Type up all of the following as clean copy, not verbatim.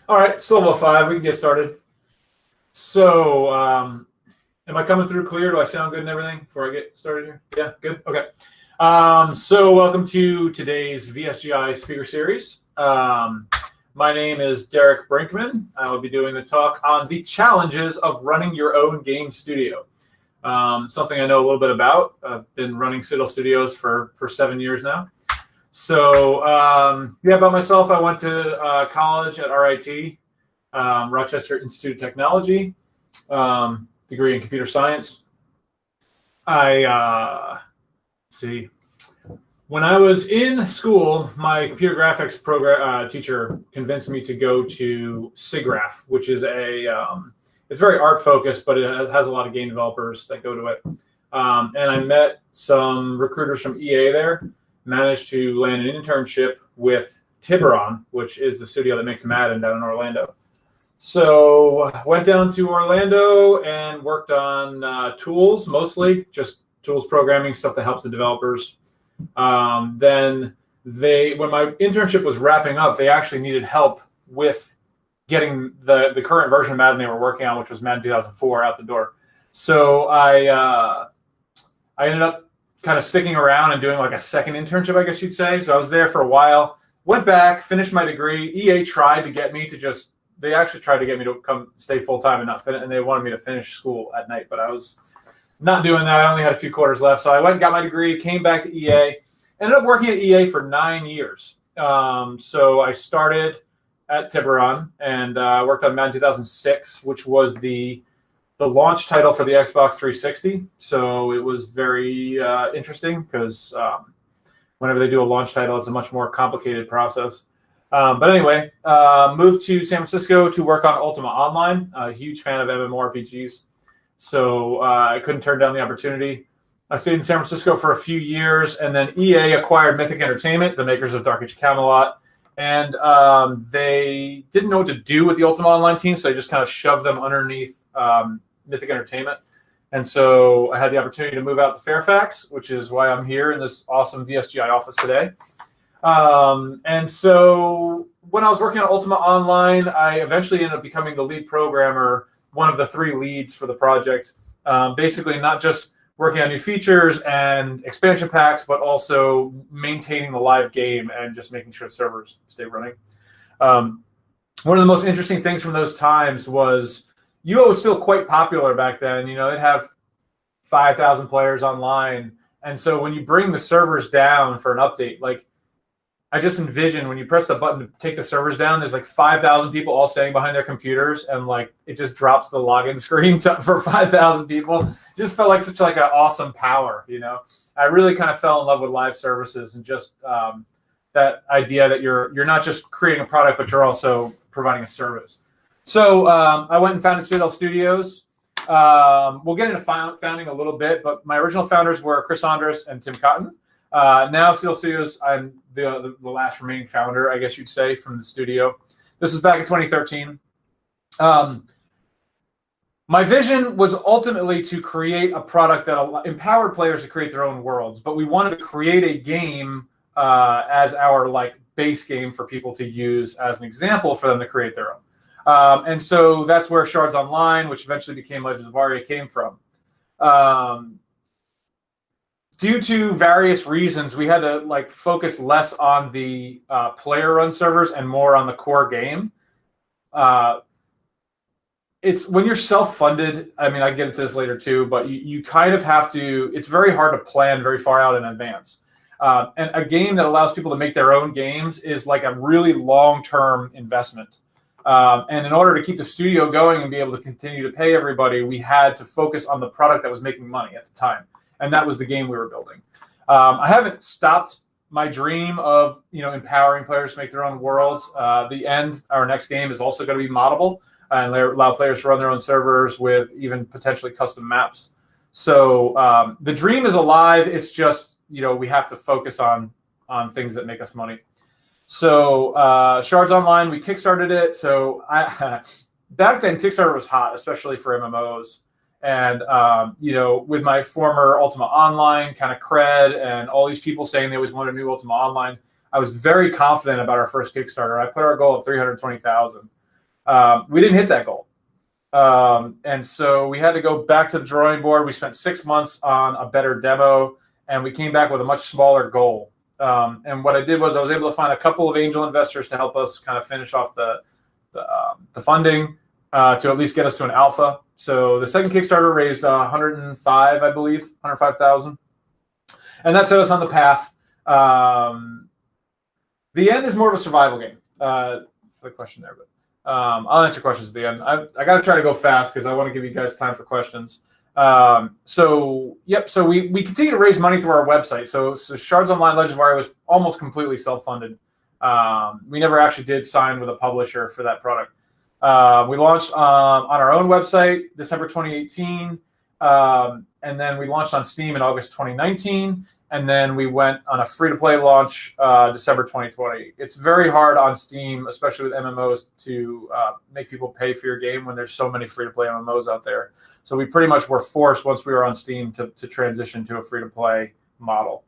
All right, it's 12:05. We can get started. So, am I coming through clear? Do I sound good and everything before I get started here? Yeah, good. Okay. So, welcome to today's VSGI speaker series. My name is Derek Brinkmann. I will be doing the talk on the challenges of running your own game studio. Something I know a little bit about. I've been running Citadel Studios for 7 years now. So, about myself, I went to college at RIT, Rochester Institute of Technology, degree in computer science. When I was in school, my computer graphics program teacher convinced me to go to SIGGRAPH, which is it's very art focused, but it has a lot of game developers that go to it. And I met some recruiters from EA there. Managed to land an internship with Tiburon, which is the studio that makes Madden down in Orlando. So went down to Orlando and worked on tools, mostly just tools programming, stuff that helps the developers. Then when my internship was wrapping up, they actually needed help with getting the current version of Madden they were working on, which was Madden 2004, out the door. So I ended up kind of sticking around and doing like a second internship, I guess you'd say. So I was there for a while, went back, finished my degree. EA tried to get me to they actually tried to get me to come stay full-time and not finish, and they wanted me to finish school at night, but I was not doing that. I only had a few quarters left. So I went and got my degree, came back to EA, ended up working at EA for 9 years. So I started at Tiburon and worked on Madden 2006, which was the launch title for the Xbox 360. So it was very interesting because whenever they do a launch title, it's a much more complicated process. But anyway, moved to San Francisco to work on Ultima Online. A huge fan of MMORPGs. So I couldn't turn down the opportunity. I stayed in San Francisco for a few years, and then EA acquired Mythic Entertainment, the makers of Dark Age Camelot. And they didn't know what to do with the Ultima Online team, so they just kind of shoved them underneath Mythic Entertainment. And so I had the opportunity to move out to Fairfax, which is why I'm here in this awesome VSGI office today. And so when I was working on Ultima Online, I eventually ended up becoming the lead programmer, one of the 3 leads for the project. Basically not just working on new features and expansion packs, but also maintaining the live game and just making sure servers stay running. One of the most interesting things from those times was UO was still quite popular back then. You know, they'd have 5,000 players online. And so when you bring the servers down for an update, like I just envision when you press the button to take the servers down, there's like 5,000 people all standing behind their computers, and like it just drops the login screen for 5,000 people. It just felt like such like an awesome power, you know. I really kind of fell in love with live services and just that idea that you're not just creating a product, but you're also providing a service. So I went and founded Citadel Studios. We'll get into founding a little bit, but my original founders were Chris Andres and Tim Cotton. Now Citadel Studios, I'm the last remaining founder, I guess you'd say, from the studio. This was back in 2013. My vision was ultimately to create a product that empowered players to create their own worlds, but we wanted to create a game as our like base game for people to use as an example for them to create their own. And so that's where Shards Online, which eventually became Legends of Aria, came from. Due to various reasons, we had to like focus less on the player-run servers and more on the core game. It's when you're self-funded. I mean, I get into this later too, but you kind of have to. It's very hard to plan very far out in advance. And a game that allows people to make their own games is like a really long-term investment. And in order to keep the studio going and be able to continue to pay everybody, we had to focus on the product that was making money at the time. And that was the game we were building. I haven't stopped my dream of empowering players to make their own worlds. Our next game is also going to be moddable and allow players to run their own servers with even potentially custom maps. So the dream is alive. It's just we have to focus on things that make us money. So Shards Online, we kickstarted it. So back then Kickstarter was hot, especially for MMOs. And, with my former Ultima Online kind of cred and all these people saying they always wanted a new Ultima Online, I was very confident about our first Kickstarter. I put our goal at 320,000. We didn't hit that goal. And so we had to go back to the drawing board. We spent 6 months on a better demo, and we came back with a much smaller goal. And what I did was I was able to find a couple of angel investors to help us kind of finish off the funding to at least get us to an alpha. So the second Kickstarter raised 105, I believe, 105,000. And that set us on the path. The end is more of a survival game. The question there, but I'll answer questions at the end. I got to try to go fast because I want to give you guys time for questions. So we continue to raise money through our website. So Shards Online Legendary was almost completely self-funded. We never actually did sign with a publisher for that product. We launched on our own website December 2018, and then we launched on Steam in August 2019, and then we went on a free-to-play launch December 2020. It's very hard on Steam, especially with MMOs, to make people pay for your game when there's so many free-to-play MMOs out there. So we pretty much were forced, once we were on Steam, to transition to a free-to-play model.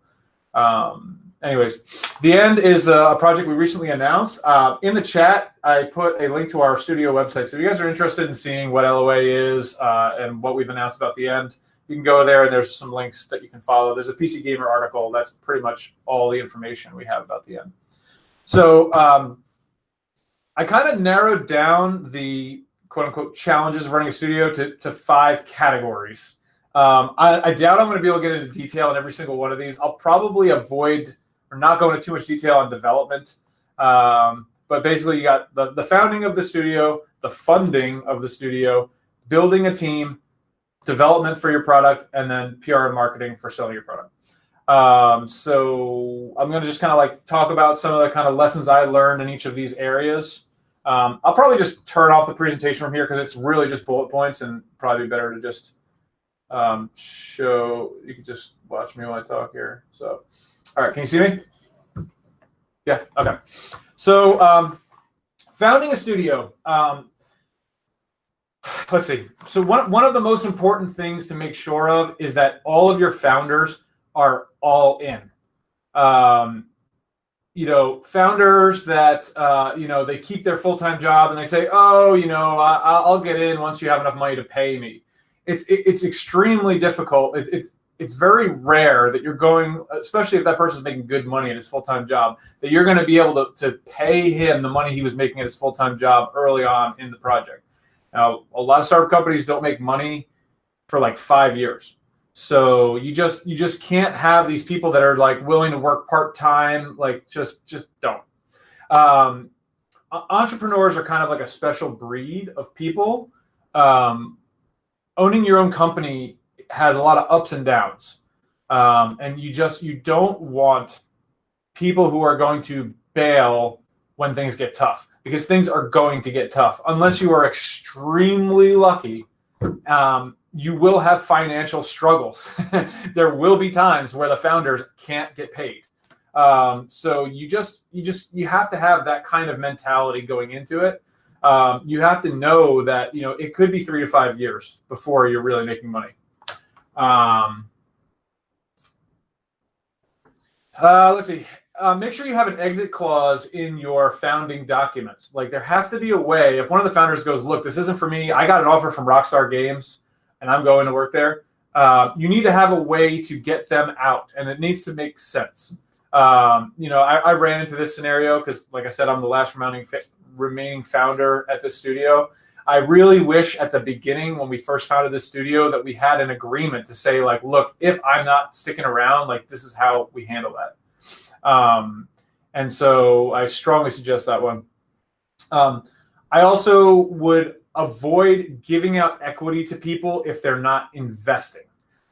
Anyways, the end is a project we recently announced. In the chat, I put a link to our studio website. So if you guys are interested in seeing what LOA is and what we've announced about the end, you can go there, and there's some links that you can follow. There's a PC Gamer article. That's pretty much all the information we have about the end. So I kind of narrowed down the quote-unquote challenges of running a studio to 5 categories. I doubt I'm going to be able to get into detail on every single one of these. I'll probably avoid or not go into too much detail on development. But basically, you got the founding of the studio, the funding of the studio, building a team, development for your product, and then PR and marketing for selling your product. So I'm going to just kind of like talk about some of the kind of lessons I learned in each of these areas. I'll probably just turn off the presentation from here because it's really just bullet points, and probably better to just show. You can just watch me while I talk here. So, all right, can you see me? Yeah. Okay. So, founding a studio. Let's see. So one of the most important things to make sure of is that all of your founders are all in. Founders that, they keep their full-time job and they say, oh, I'll get in once you have enough money to pay me. It's extremely difficult. It's very rare that you're going, especially if that person's making good money at his full-time job, that you're going to be able to pay him the money he was making at his full-time job early on in the project. Now, a lot of startup companies don't make money for like 5 years. So you just can't have these people that are like willing to work part-time, like just don't. Entrepreneurs are kind of like a special breed of people. Owning your own company has a lot of ups and downs. And you don't want people who are going to bail when things get tough, because things are going to get tough. Unless you are extremely lucky, you will have financial struggles. There will be times where the founders can't get paid. So you have to have that kind of mentality going into it. You have to know that, it could be 3 to 5 years before you're really making money. Let's see. Make sure you have an exit clause in your founding documents. Like, there has to be a way, if one of the founders goes, look, this isn't for me, I got an offer from Rockstar Games and I'm going to work there. You need to have a way to get them out, and it needs to make sense. I ran into this scenario because, like I said, I'm the last remaining founder at the studio. I really wish at the beginning, when we first founded the studio, that we had an agreement to say, like, look, if I'm not sticking around, like, this is how we handle that. And so I strongly suggest that one. I also would avoid giving out equity to people if they're not investing.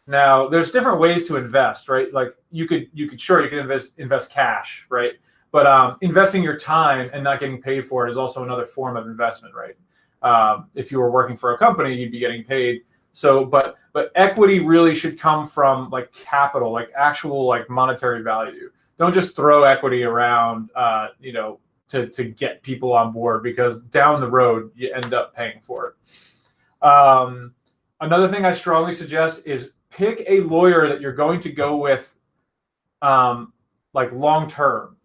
Now, there's different ways to invest, right? Like you could invest cash, right? But investing your time and not getting paid for it is also another form of investment, right? If you were working for a company, you'd be getting paid. So, but equity really should come from like capital, like actual like monetary value. Don't just throw equity around, to get people on board, because down the road you end up paying for it. Another thing I strongly suggest is pick a lawyer that you're going to go with, like long term.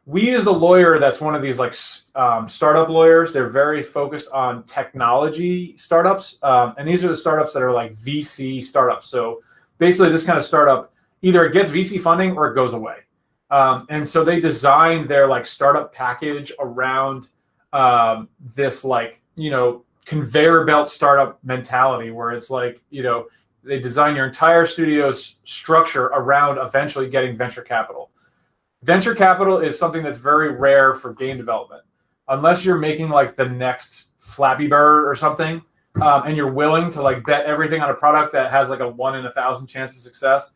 we used a lawyer that's one of these like startup lawyers. They're very focused on technology startups, and these are the startups that are like VC startups. So basically, this kind of startup either it gets VC funding or it goes away. And so they designed their like startup package around this like conveyor belt startup mentality, where it's like they design your entire studio's structure around eventually getting venture capital. Venture capital is something that's very rare for game development, unless you're making like the next Flappy Bird or something, and you're willing to like bet everything on a product that has like a 1 in 1,000 chance of success.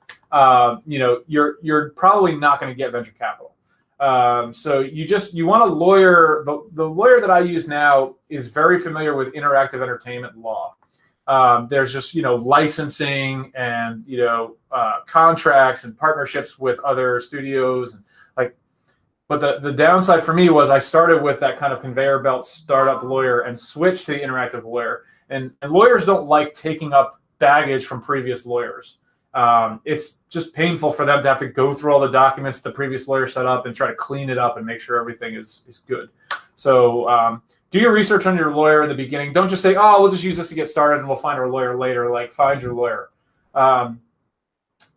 You're probably not going to get venture capital. So you want a lawyer. The lawyer that I use now is very familiar with interactive entertainment law. There's just licensing and contracts and partnerships with other studios and but the downside for me was I started with that kind of conveyor belt startup lawyer and switched to the interactive lawyer, and lawyers don't like taking up baggage from previous lawyers. It's just painful for them to have to go through all the documents the previous lawyer set up and try to clean it up and make sure everything is good. So do your research on your lawyer in the beginning. Don't just say, oh, we'll just use this to get started and we'll find our lawyer later. Like, find your lawyer.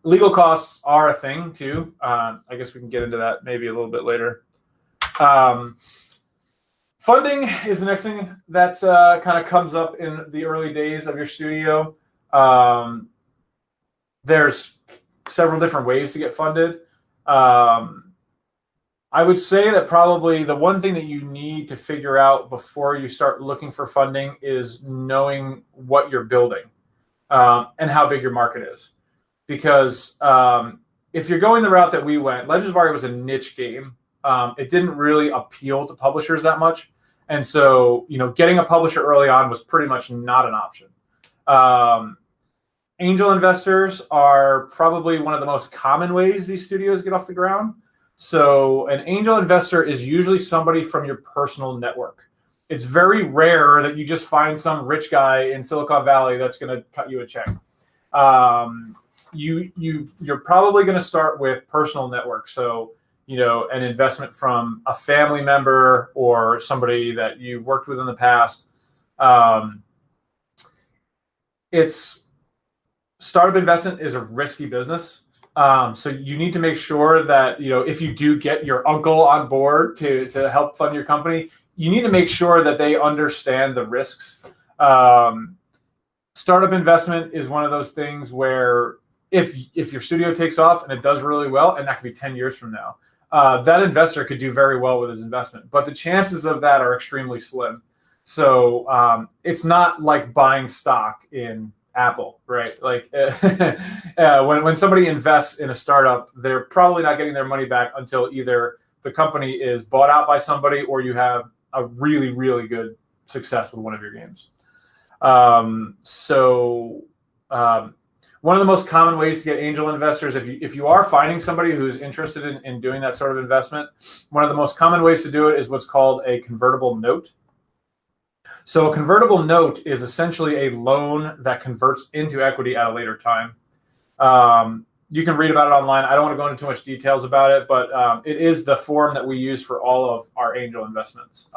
Legal costs are a thing too. I guess we can get into that maybe a little bit later. Funding is the next thing that kind of comes up in the early days of your studio. There's several different ways to get funded. I would say that probably the one thing that you need to figure out before you start looking for funding is knowing what you're building and how big your market is. Because if you're going the route that we went, Legends of Aria was a niche game. It didn't really appeal to publishers that much. And so, getting a publisher early on was pretty much not an option. Angel investors are probably one of the most common ways these studios get off the ground. So an angel investor is usually somebody from your personal network. It's very rare that you just find some rich guy in Silicon Valley that's going to cut you a check. You're probably going to start with personal network. So, an investment from a family member or somebody that you've worked with in the past. Startup investment is a risky business. So you need to make sure that, if you do get your uncle on board to help fund your company, you need to make sure that they understand the risks. Startup investment is one of those things where if your studio takes off and it does really well, and that could be 10 years from now, that investor could do very well with his investment. But the chances of that are extremely slim. So it's not like buying stock in Apple, right? Like when somebody invests in a startup, they're probably not getting their money back until either the company is bought out by somebody or you have a really, really good success with one of your games. One of the most common ways to get angel investors, if you are finding somebody who's interested in doing that sort of investment, one of the most common ways to do it is what's called a convertible note. So a convertible note is essentially a loan that converts into equity at a later time. You can read about it online. I don't want to go into too much details about it, but it is the form that we use for all of our angel investments.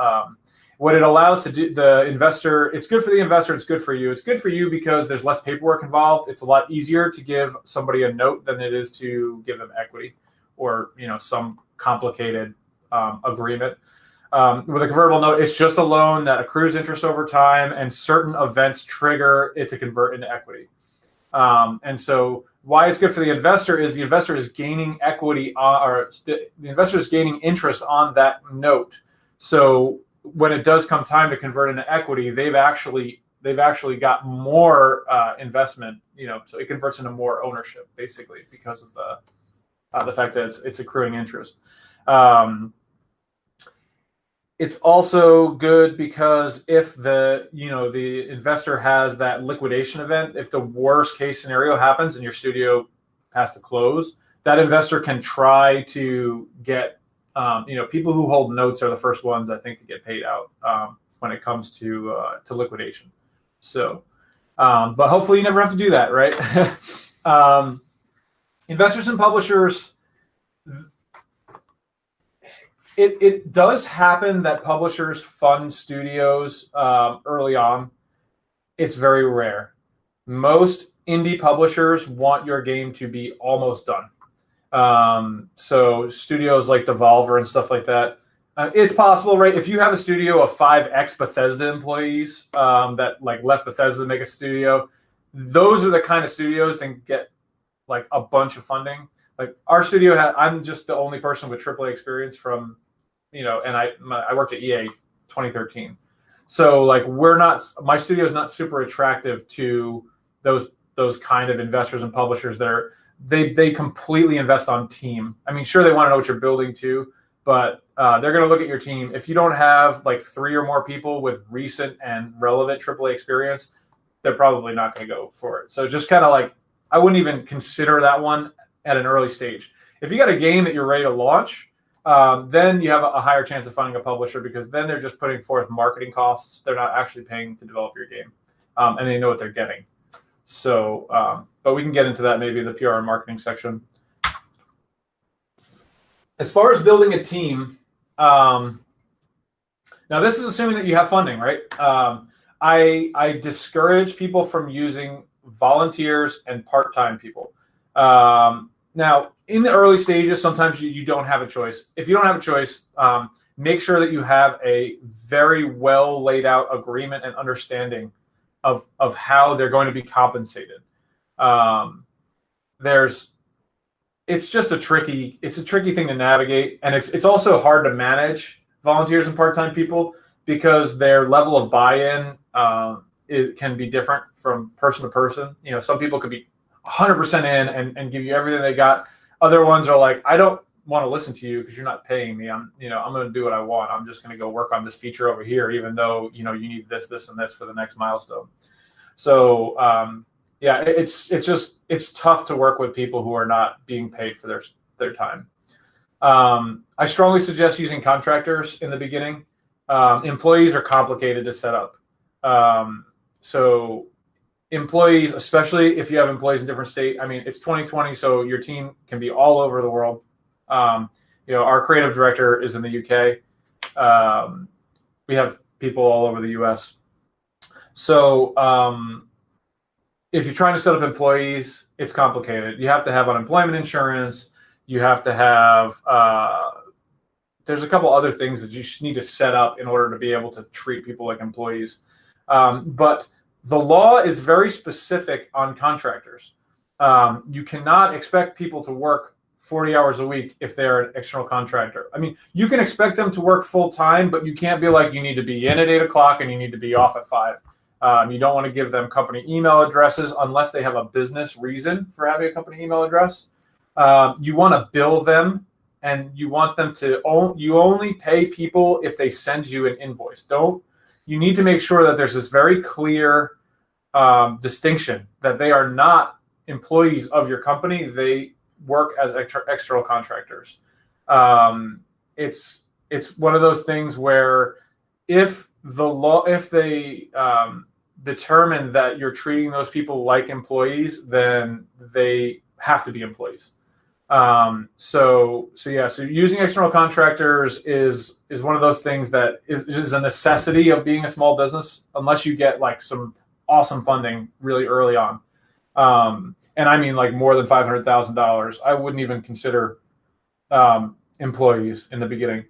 What it allows to do, the investor, it's good for the investor, it's good for you. It's good for you because there's less paperwork involved. It's a lot easier to give somebody a note than it is to give them equity or some complicated agreement. With a convertible note, it's just a loan that accrues interest over time, and certain events trigger it to convert into equity. And so why it's good for the investor is gaining equity the investor is gaining interest on that note. So when it does come time to convert into equity, they've actually got more investment, so it converts into more ownership basically because of the fact that it's accruing interest. It's also good because if the investor has that liquidation event, if the worst case scenario happens and your studio has to close, that investor can try to get, people who hold notes are the first ones, I think, to get paid out when it comes to liquidation. So, but hopefully you never have to do that, right? Investors and publishers, it does happen that publishers fund studios early on. It's very rare. Most indie publishers want your game to be almost done. So studios like Devolver and stuff like that, it's possible, right? If you have a studio of 5 ex-Bethesda employees that like left Bethesda to make a studio, those are the kind of studios that get like a bunch of funding. Like our studio I'm just the only person with AAA experience from, and I worked at EA 2013. So like my studio is not super attractive to those kind of investors and publishers that they completely invest on team. I mean, sure, they want to know what you're building too, but they're going to look at your team. If you don't have like 3 or more people with recent and relevant AAA experience, they're probably not going to go for it. So just kind of like, I wouldn't even consider that one at an early stage. If you got a game that you're ready to launch, then you have a higher chance of finding a publisher, because then they're just putting forth marketing costs. They're not actually paying to develop your game, and they know what they're getting. So, but we can get into that maybe in the PR and marketing section. As far as building a team, now this is assuming that you have funding, right? I discourage people from using volunteers and part-time people. Now, in the early stages, sometimes you don't have a choice. If you don't have a choice, make sure that you have a very well laid out agreement and understanding of how they're going to be compensated. It's just a tricky thing to navigate, and it's also hard to manage volunteers and part-time people because their level of buy-in it can be different from person to person. Some people could be 100% in and give you everything they got. Other ones are like, I don't want to listen to you because you're not paying me. I'm going to do what I want. I'm just going to go work on this feature over here, even though, you need this, and this for the next milestone. So, yeah, it's tough to work with people who are not being paid for their time. I strongly suggest using contractors in the beginning. Employees are complicated to set up. So employees, especially if you have employees in different states, I mean, it's 2020, so your team can be all over the world. Our creative director is in the UK. We have people all over the US. So if you're trying to set up employees, it's complicated. You have to have unemployment insurance. You have to have, there's a couple other things that you need to set up in order to be able to treat people like employees. But the law is very specific on contractors. You cannot expect people to work 40 hours a week if they're an external contractor. I mean, you can expect them to work full time, but you can't be like, you need to be in at 8 o'clock and you need to be off at 5. You don't want to give them company email addresses unless they have a business reason for having a company email address. You want to bill them, and you want them to you only pay people if they send you an invoice. You need to make sure that there's this very clear distinction that they are not employees of your company. They work as external contractors. It's one of those things where if they determine that you're treating those people like employees, then they have to be employees. So using external contractors is one of those things that is a necessity of being a small business, unless you get like some awesome funding really early on. And I mean like more than $500,000. I wouldn't even consider employees in the beginning.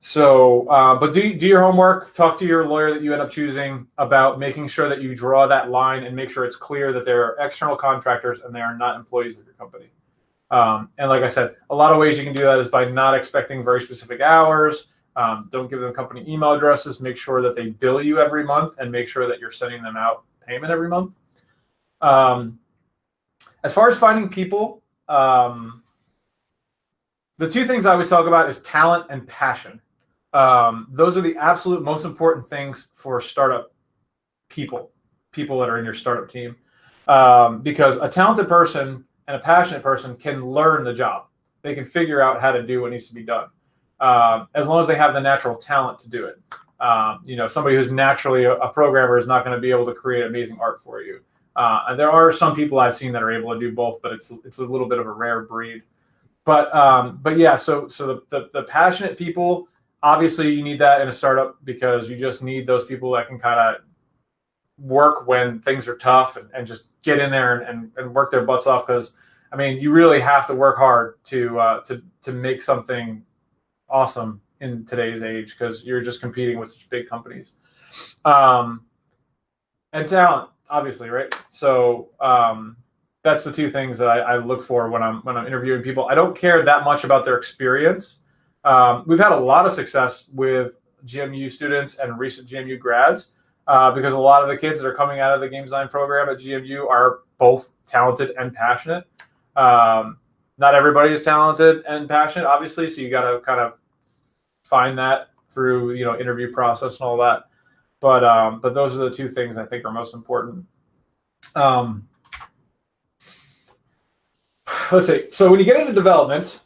So, but do your homework, talk to your lawyer that you end up choosing about making sure that you draw that line and make sure it's clear that they're external contractors and they are not employees of your company. And like I said, a lot of ways you can do that is by not expecting very specific hours. Don't give them company email addresses. Make sure that they bill you every month and make sure that you're sending them out payment every month. As far as finding people, the two things I always talk about is talent and passion. Those are the absolute most important things for startup people that are in your startup team. Because a talented person and a passionate person can learn the job. They can figure out how to do what needs to be done, as long as they have the natural talent to do it. Somebody who's naturally a programmer is not going to be able to create amazing art for you. And there are some people I've seen that are able to do both, but it's a little bit of a rare breed. But yeah, so the passionate people, obviously you need that in a startup because you just need those people that can kind of work when things are tough and just get in there and work their butts off. Because I mean, you really have to work hard to make something awesome in today's age because you're just competing with such big companies. And talent, obviously, right? So that's the two things that I look for when I'm interviewing people. I don't care that much about their experience. We've had a lot of success with GMU students and recent GMU grads because a lot of the kids that are coming out of the game design program at GMU are both talented and passionate. Not everybody is talented and passionate, obviously, so you got to kind of find that through interview process and all that. But those are the two things I think are most important. Let's see. So when you get into development,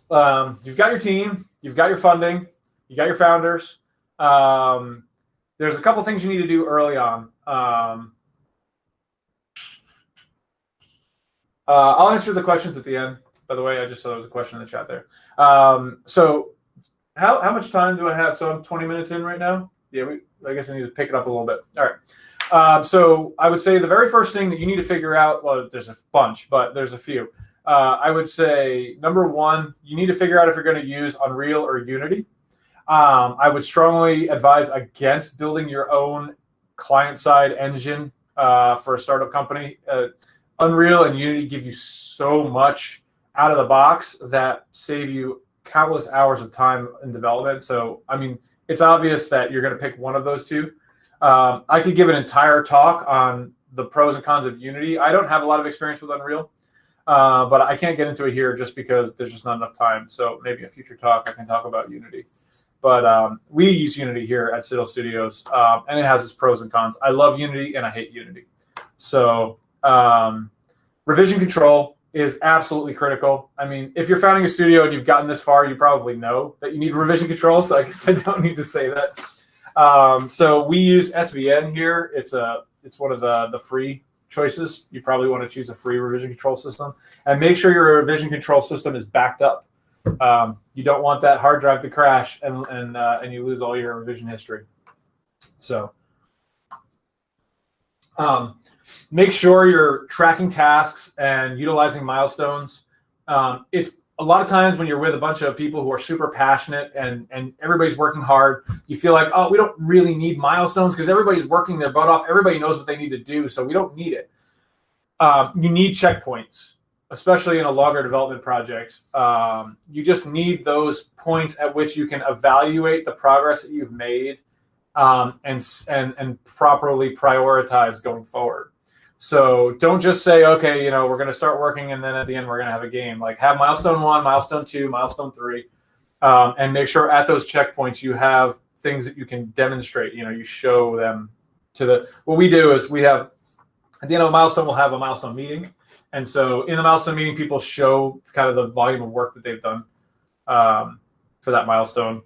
you've got your team, you've got your funding, you got your founders. There's a couple things you need to do early on. I'll answer the questions at the end. By the way, I just saw there was a question in the chat there. So how much time do I have? So I'm 20 minutes in right now. Yeah, I guess I need to pick it up a little bit. All right. So I would say the very first thing that you need to figure out, well, there's a bunch, but there's a few. I would say, number one, you need to figure out if you're going to use Unreal or Unity. I would strongly advise against building your own client-side engine for a startup company. Unreal and Unity give you so much out of the box that save you countless hours of time in development. So, I mean, it's obvious that you're going to pick one of those two. I could give an entire talk on the pros and cons of Unity. I don't have a lot of experience with Unreal, but I can't get into it here just because there's just not enough time. So maybe a future talk I can talk about Unity. But we use Unity here at Citadel Studios, and it has its pros and cons. I love Unity and I hate Unity. So revision control is absolutely critical. I mean, if you're founding a studio and you've gotten this far, you probably know that you need revision control. So I guess I don't need to say that. So we use SVN here. It's one of the free choices. You probably want to choose a free revision control system and make sure your revision control system is backed up. You don't want that hard drive to crash and you lose all your revision history. So make sure you're tracking tasks and utilizing milestones. It's a lot of times when you're with a bunch of people who are super passionate and everybody's working hard, you feel like, oh, we don't really need milestones because everybody's working their butt off. Everybody knows what they need to do, so we don't need it. You need checkpoints, especially in a longer development project. You just need those points at which you can evaluate the progress that you've made and properly prioritize going forward. So don't just say, okay, we're going to start working and then at the end we're going to have a game. Like have milestone 1, milestone 2, milestone 3, and make sure at those checkpoints you have things that you can demonstrate. You show them to what we do is we have, at the end of a milestone, we'll have a milestone meeting. And so in the milestone meeting, people show kind of the volume of work that they've done for that milestone.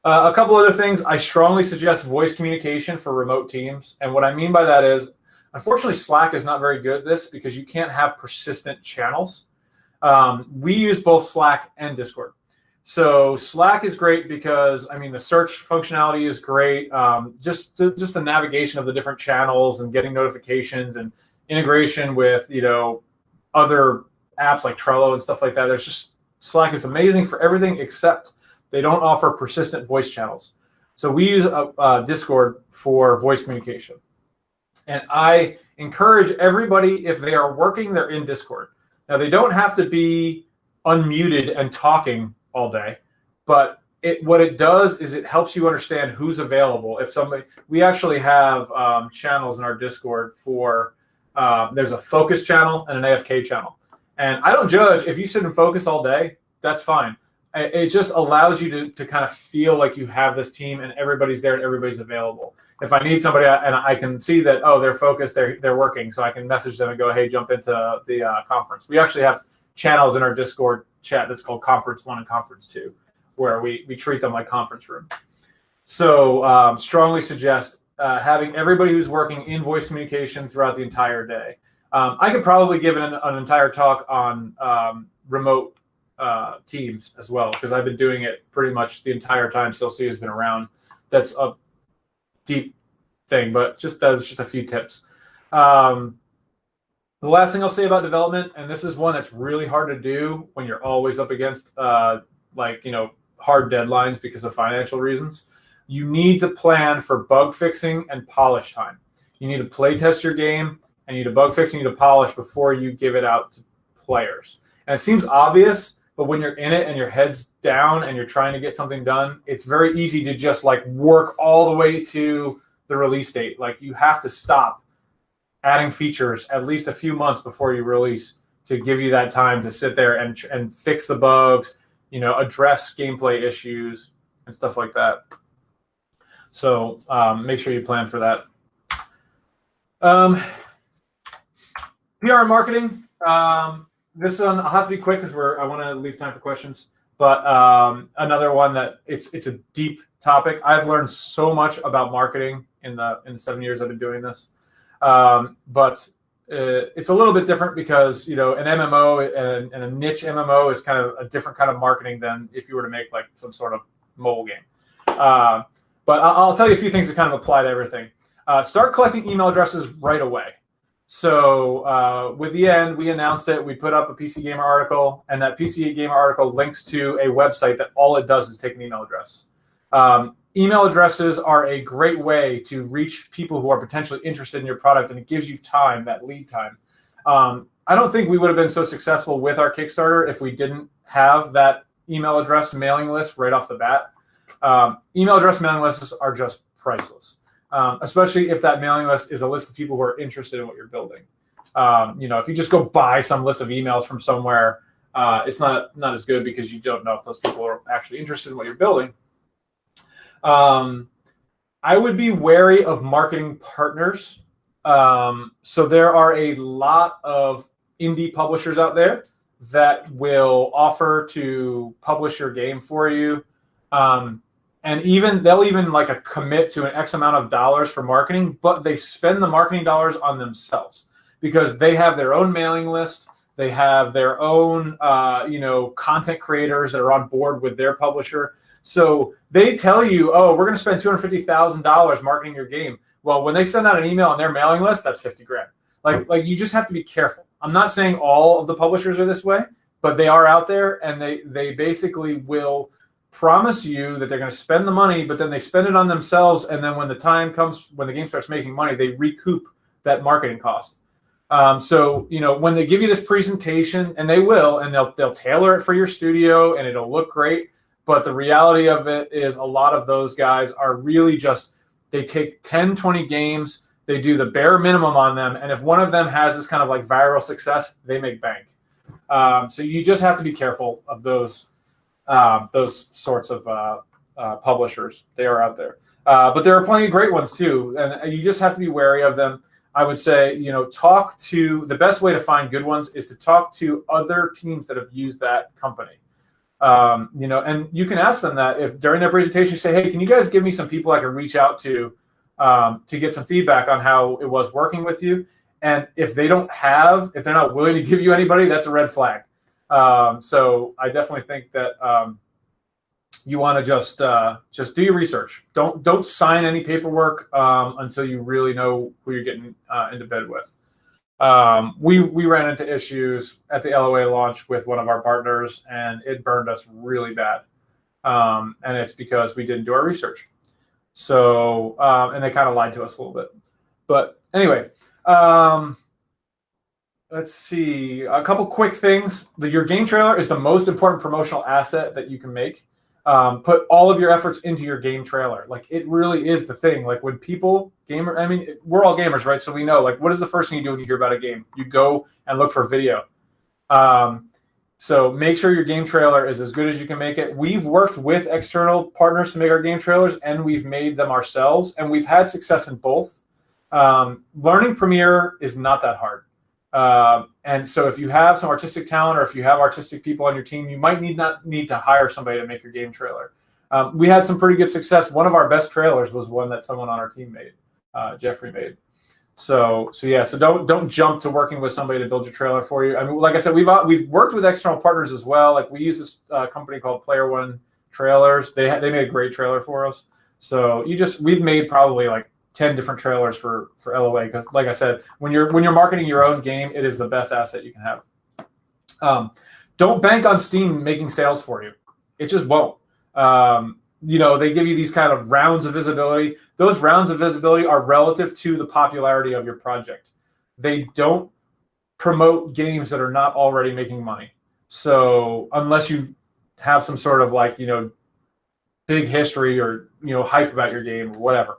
A couple other things, I strongly suggest voice communication for remote teams. And what I mean by that is, unfortunately, Slack is not very good at this because you can't have persistent channels. We use both Slack and Discord. So Slack is great because, I mean, the search functionality is great. Just the navigation of the different channels and getting notifications and integration with, other apps like Trello and stuff like that. Slack is amazing for everything except they don't offer persistent voice channels. So we use Discord for voice communication. And I encourage everybody, if they are working, they're in Discord. Now, they don't have to be unmuted and talking all day, but what it does is it helps you understand who's available. We actually have channels in our Discord for, there's a focus channel and an AFK channel. And I don't judge. If you sit and focus all day, that's fine. It just allows you to kind of feel like you have this team and everybody's there and everybody's available. If I need somebody and I can see that, oh, they're focused, they're working, so I can message them and go, hey, jump into the conference. We actually have channels in our Discord chat that's called Conference 1 and Conference 2, where we treat them like conference room. So strongly suggest having everybody who's working in voice communication throughout the entire day. I could probably give an entire talk on remote teams as well, because I've been doing it pretty much the entire time CLC has been around. That's a deep thing, but that's just a few tips. The last thing I'll say about development, and this is one that's really hard to do when you're always up against hard deadlines because of financial reasons. You need to plan for bug fixing and polish time. You need to play test your game, and you need to bug fix and you need to polish before you give it out to players. And it seems obvious, but when you're in it and your head's down and you're trying to get something done, it's very easy to just like work all the way to the release date. Like you have to stop adding features at least a few months before you release to give you that time to sit there and fix the bugs, address gameplay issues and stuff like that. So make sure you plan for that. PR and marketing. This one I'll have to be quick because I want to leave time for questions. But another one that it's a deep topic. I've learned so much about marketing in the 7 years I've been doing this. But it's a little bit different because an MMO and a niche MMO is kind of a different kind of marketing than if you were to make like some sort of mobile game. But I'll tell you a few things that kind of apply to everything. Start collecting email addresses right away. So with the end, we announced it. We put up a PC Gamer article, and that PC Gamer article links to a website that all it does is take an email address. Email addresses are a great way to reach people who are potentially interested in your product, and it gives you time, that lead time. I don't think we would have been so successful with our Kickstarter if we didn't have that email address mailing list right off the bat. Email address mailing lists are just priceless. Especially if that mailing list is a list of people who are interested in what you're building. If you just go buy some list of emails from somewhere, it's not as good because you don't know if those people are actually interested in what you're building. I would be wary of marketing partners. So there are a lot of indie publishers out there that will offer to publish your game for you. And they'll even like a commit to an X amount of dollars for marketing, but they spend the marketing dollars on themselves because they have their own mailing list. They have their own, content creators that are on board with their publisher. So they tell you, oh, we're going to spend $250,000 marketing your game. Well, when they send out an email on their mailing list, that's $50,000. Like you just have to be careful. I'm not saying all of the publishers are this way, but they are out there, and they basically will promise you that they're going to spend the money, but then they spend it on themselves, and then when the time comes, when the game starts making money, they recoup that marketing cost. So when they give you this presentation, and they will, and they'll tailor it for your studio, and it'll look great, but the reality of it is a lot of those guys are really just, they take 10, 20 games, they do the bare minimum on them, and if one of them has this kind of like viral success, they make bank. So you just have to be careful of those sorts of publishers. They are out there. But there are plenty of great ones too, and you just have to be wary of them. I would say, the best way to find good ones is to talk to other teams that have used that company. And you can ask them that if during their presentation you say, hey, can you guys give me some people I can reach out to get some feedback on how it was working with you? And if they're not willing to give you anybody, that's a red flag. So I definitely think that you want to just do your research. Don't sign any paperwork until you really know who you're getting into bed with. We ran into issues at the LOA launch with one of our partners, and it burned us really bad. And it's because we didn't do our research. So and they kind of lied to us a little bit. But anyway. Let's see, a couple quick things. Your game trailer is the most important promotional asset that you can make. Put all of your efforts into your game trailer. Like, it really is the thing. Like, when we're all gamers, right? So we know, like, what is the first thing you do when you hear about a game? You go and look for video. So make sure your game trailer is as good as you can make it. We've worked with external partners to make our game trailers, and we've made them ourselves, and we've had success in both. Learning Premiere is not that hard. And so if you have some artistic talent, or if you have artistic people on your team, you might not need to hire somebody to make your game trailer. We had some pretty good success. One of our best trailers was one that someone on our team made, Jeffrey made. So yeah, so don't jump to working with somebody to build your trailer for you. I mean, like I said, we've worked with external partners as well. Like we use this company called Player One Trailers. They made a great trailer for us. So we've made probably like 10 different trailers for LOA, because like I said, when you're marketing your own game, it is the best asset you can have. Don't bank on Steam making sales for you. It just won't. They give you these kind of rounds of visibility. Those rounds of visibility are relative to the popularity of your project. They don't promote games that are not already making money. So unless you have some sort of big history or hype about your game or whatever.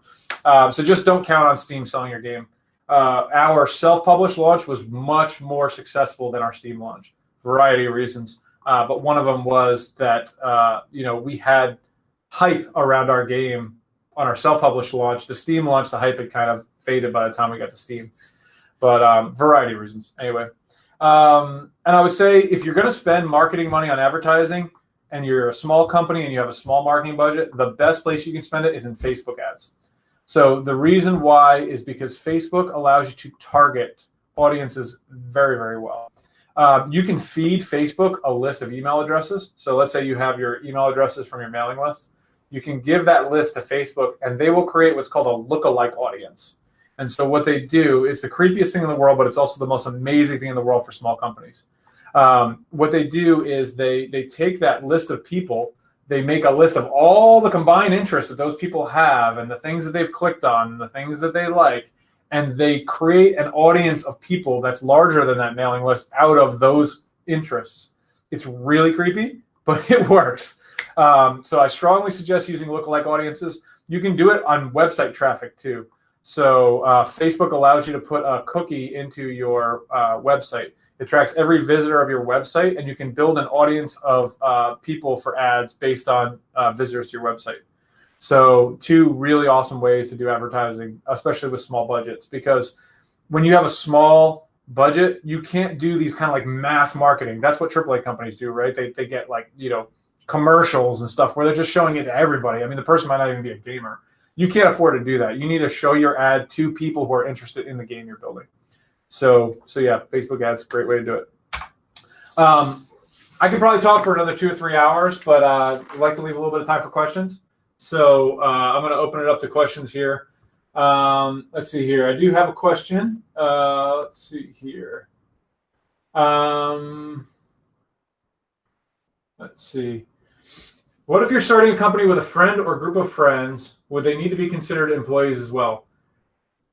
So just don't count on Steam selling your game. Our self-published launch was much more successful than our Steam launch, variety of reasons. But one of them was that we had hype around our game on our self-published launch. The Steam launch, the hype had kind of faded by the time we got to Steam. But variety of reasons. Anyway, and I would say if you're going to spend marketing money on advertising and you're a small company and you have a small marketing budget, the best place you can spend it is in Facebook ads. So the reason why is because Facebook allows you to target audiences very, very well. You can feed Facebook a list of email addresses. So let's say you have your email addresses from your mailing list. You can give that list to Facebook, and they will create what's called a lookalike audience. And so what they do is the creepiest thing in the world, but it's also the most amazing thing in the world for small companies. What they do is they take that list of people, they make a list of all the combined interests that those people have and the things that they've clicked on and the things that they like, and they create an audience of people that's larger than that mailing list out of those interests. It's really creepy, but it works. So I strongly suggest using lookalike audiences. You can do it on website traffic too. So Facebook allows you to put a cookie into your website. It tracks every visitor of your website, and you can build an audience of people for ads based on visitors to your website. So two really awesome ways to do advertising, especially with small budgets, because when you have a small budget, you can't do these kind of like mass marketing. That's what AAA companies do, right? They get commercials and stuff where they're just showing it to everybody. I mean, the person might not even be a gamer. You can't afford to do that. You need to show your ad to people who are interested in the game you're building. So yeah, Facebook ads, great way to do it. I could probably talk for another 2 or 3 hours, but I'd like to leave a little bit of time for questions. So I'm going to open it up to questions here. Let's see here. I do have a question. Let's see here. Let's see. What if you're starting a company with a friend or group of friends? Would they need to be considered employees as well?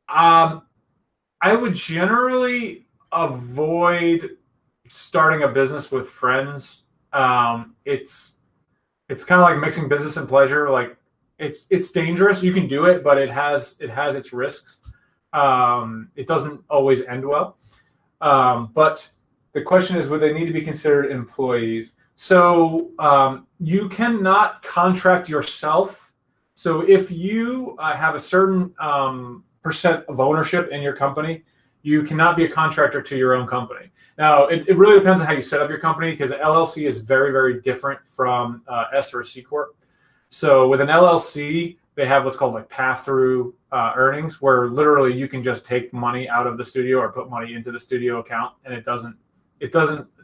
I would generally avoid starting a business with friends. It's kind of like mixing business and pleasure. Like it's dangerous. You can do it, but it has its risks. It doesn't always end well. But the question is, would they need to be considered employees? So you cannot contract yourself. So if you have a certain percent of ownership in your company, you cannot be a contractor to your own company. Now, it really depends on how you set up your company, because an LLC is very, very different from S or a C Corp. So with an LLC, they have what's called like pass-through earnings, where literally you can just take money out of the studio or put money into the studio account, and it doesn't,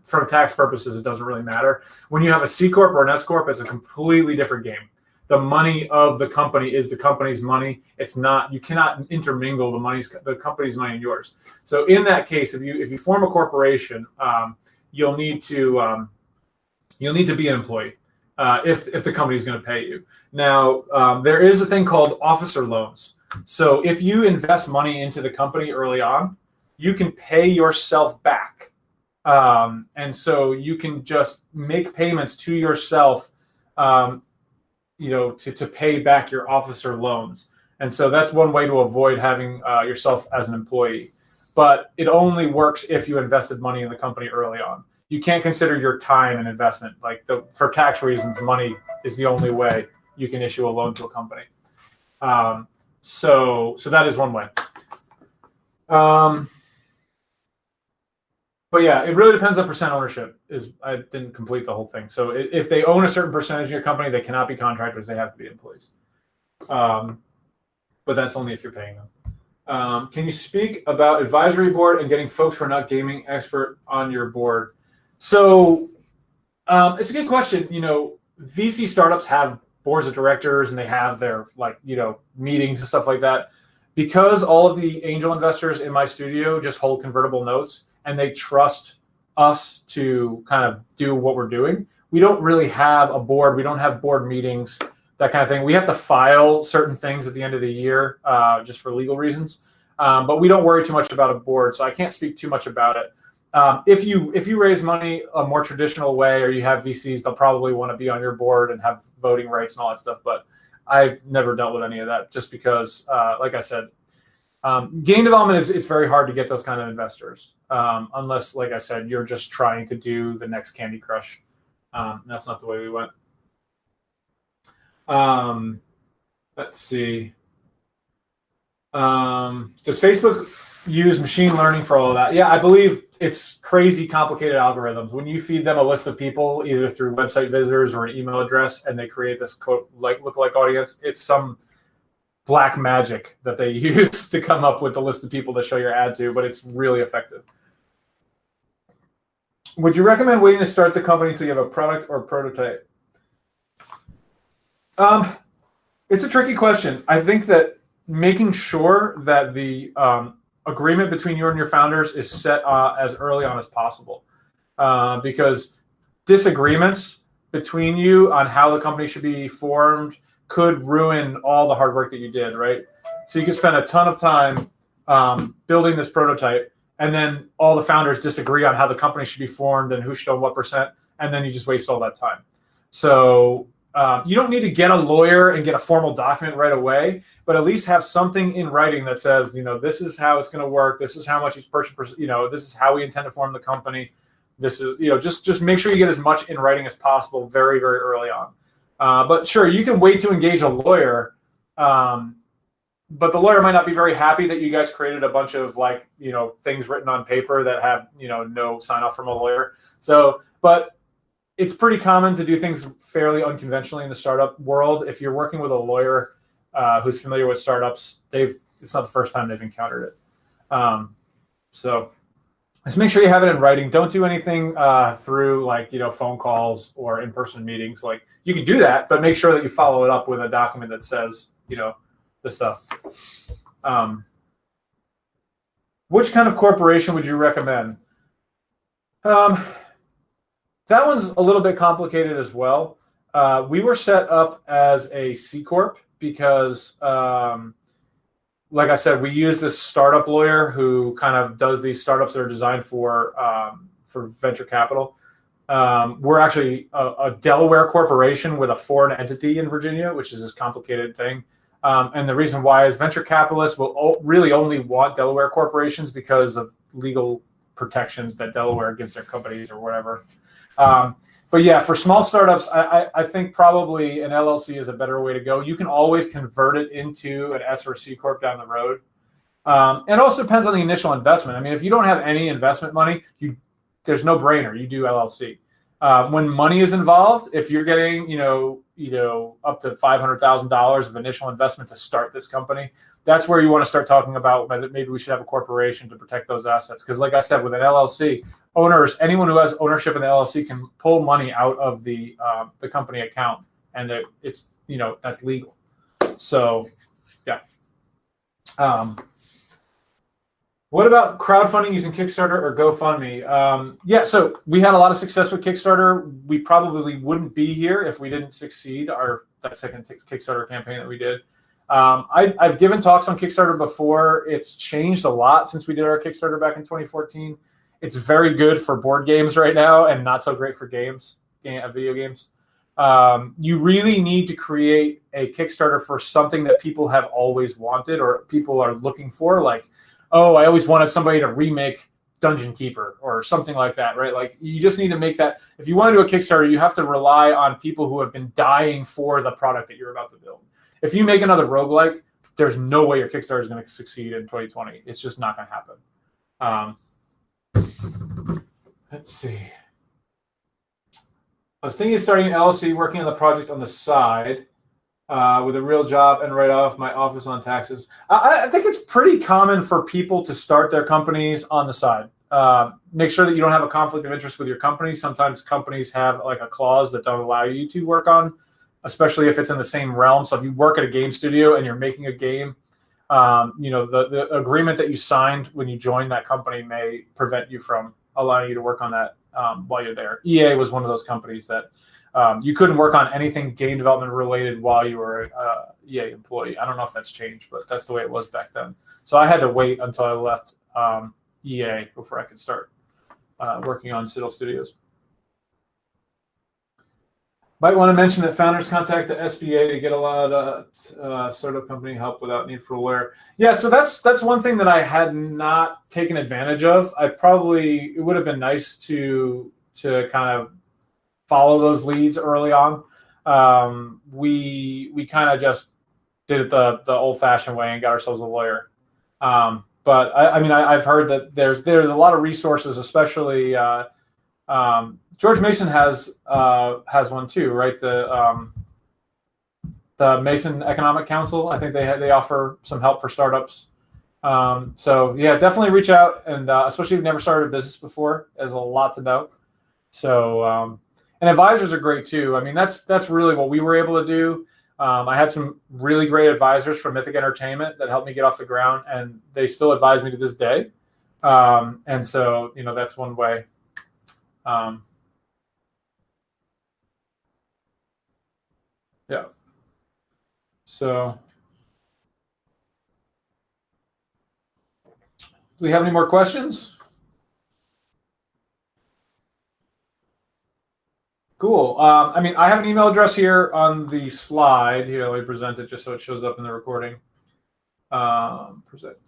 for tax purposes, it doesn't really matter. When you have a C Corp or an S Corp, it's a completely different game. The money of the company is the company's money. It's not, you cannot intermingle the company's money and yours. So in that case, if you form a corporation, you'll need to be an employee if the company is going to pay you. Now, there is a thing called officer loans. So if you invest money into the company early on, you can pay yourself back. And so you can just make payments to yourself, to pay back your officer loans. And so that's one way to avoid having yourself as an employee. But it only works if you invested money in the company early on. You can't consider your time an investment. For tax reasons, money is the only way you can issue a loan to a company. So that is one way. But yeah, it really depends on percent ownership. I didn't complete the whole thing. So if they own a certain percentage of your company, they cannot be contractors. They have to be employees. But that's only if you're paying them. Can you speak about advisory board and getting folks who are not gaming expert on your board? So it's a good question. VC startups have boards of directors and they have their meetings and stuff like that. Because all of the angel investors in my studio just hold convertible notes and they trust us to kind of do what we're doing, we don't really have a board. We don't have board meetings, that kind of thing. We have to file certain things at the end of the year just for legal reasons. But we don't worry too much about a board, so I can't speak too much about it. If you raise money a more traditional way, or you have VCs, they'll probably want to be on your board and have voting rights and all that stuff. But I've never dealt with any of that, just because, like I said, game development it's very hard to get those kind of investors, unless, like I said, you're just trying to do the next Candy Crush. That's not the way we went. Let's see. Does Facebook use machine learning for all of that? Yeah, I believe it's crazy complicated algorithms. When you feed them a list of people, either through website visitors or an email address, and they create this lookalike audience, it's some black magic that they use to come up with the list of people to show your ad to, but it's really effective. Would you recommend waiting to start the company until you have a product or prototype? It's a tricky question. I think that making sure that the agreement between you and your founders is set as early on as possible, because disagreements between you on how the company should be formed could ruin all the hard work that you did, right? So you could spend a ton of time building this prototype, and then all the founders disagree on how the company should be formed and who should own what percent, and then you just waste all that time. So you don't need to get a lawyer and get a formal document right away, but at least have something in writing that says, this is how it's going to work. This is how much each person, this is how we intend to form the company. This is, just make sure you get as much in writing as possible very, very early on. But sure, you can wait to engage a lawyer, but the lawyer might not be very happy that you guys created a bunch of things written on paper that have no sign off from a lawyer. So, but it's pretty common to do things fairly unconventionally in the startup world. If you're working with a lawyer who's familiar with startups, it's not the first time they've encountered it. So just make sure you have it in writing. Don't do anything through phone calls or in-person meetings. You can do that, but make sure that you follow it up with a document that says this stuff. Which kind of corporation would you recommend? That one's a little bit complicated as well. We were set up as a C Corp because, like I said, we use this startup lawyer who kind of does these startups that are designed for venture capital. We're actually a Delaware corporation with a foreign entity in Virginia, which is this complicated thing. And the reason why is venture capitalists will really only want Delaware corporations because of legal protections that Delaware gives their companies or whatever. But yeah, for small startups, I think probably an LLC is a better way to go. You can always convert it into an S or C Corp down the road. It also depends on the initial investment. I mean, if you don't have any investment money, there's no brainer. You do LLC. When money is involved, if you're getting up to $500,000 of initial investment to start this company, that's where you want to start talking about whether maybe we should have a corporation to protect those assets. Because like I said, with an LLC, anyone who has ownership in the LLC can pull money out of the company account, and it's that's legal. So yeah. What about crowdfunding using Kickstarter or GoFundMe? Yeah, so we had a lot of success with Kickstarter. We probably wouldn't be here if we didn't succeed that second Kickstarter campaign that we did. I've given talks on Kickstarter before. It's changed a lot since we did our Kickstarter back in 2014. It's very good for board games right now and not so great for video games. You really need to create a Kickstarter for something that people have always wanted or people are looking for, like, oh, I always wanted somebody to remake Dungeon Keeper or something like that, right? You just need to make that. If you want to do a Kickstarter, you have to rely on people who have been dying for the product that you're about to build. If you make another roguelike, there's no way your Kickstarter is going to succeed in 2020. It's just not going to happen. Let's see. I was thinking of starting an LLC, working on the project on the side. with a real job and write off my office on taxes. I think it's pretty common for people to start their companies on the side. Make sure that you don't have a conflict of interest with your company. Sometimes companies have like a clause that don't allow you to work on, especially if it's in the same realm. So if you work at a game studio and you're making a game, the agreement that you signed when you joined that company may prevent you from allowing you to work on that while you're there. EA was one of those companies that you couldn't work on anything game development related while you were an EA employee. I don't know if that's changed, but that's the way it was back then. So I had to wait until I left EA before I could start working on Citadel Studios. Might want to mention that founders contact the SBA to get a lot of startup company help without need for a lawyer. Yeah, so that's one thing that I had not taken advantage of. It would have been nice to kind of follow those leads early on. We kind of just did it the old-fashioned way and got ourselves a lawyer. But I've heard that there's a lot of resources, especially George Mason has one too, right? The Mason Economic Council. I think they offer some help for startups. So yeah, definitely reach out, and especially if you've never started a business before, there's a lot to know. So and advisors are great too. I mean, that's really what we were able to do. I had some really great advisors from Mythic Entertainment that helped me get off the ground, and they still advise me to this day. And so, that's one way. Yeah. So, do we have any more questions? Cool. I have an email address here on the slide. Here, let me present it just so it shows up in the recording. Present.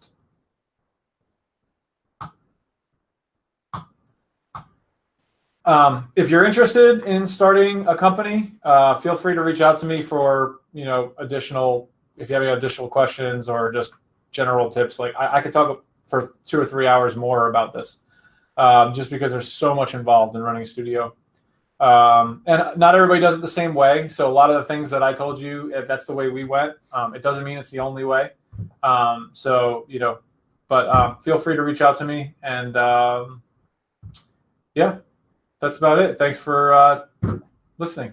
If you're interested in starting a company, feel free to reach out to me for if you have any additional questions or just general tips. Like I could talk for 2 or 3 hours more about this, just because there's so much involved in running a studio. And not everybody does it the same way. So a lot of the things that I told you, if that's the way we went, it doesn't mean it's the only way. But feel free to reach out to me, and yeah, that's about it. Thanks for listening.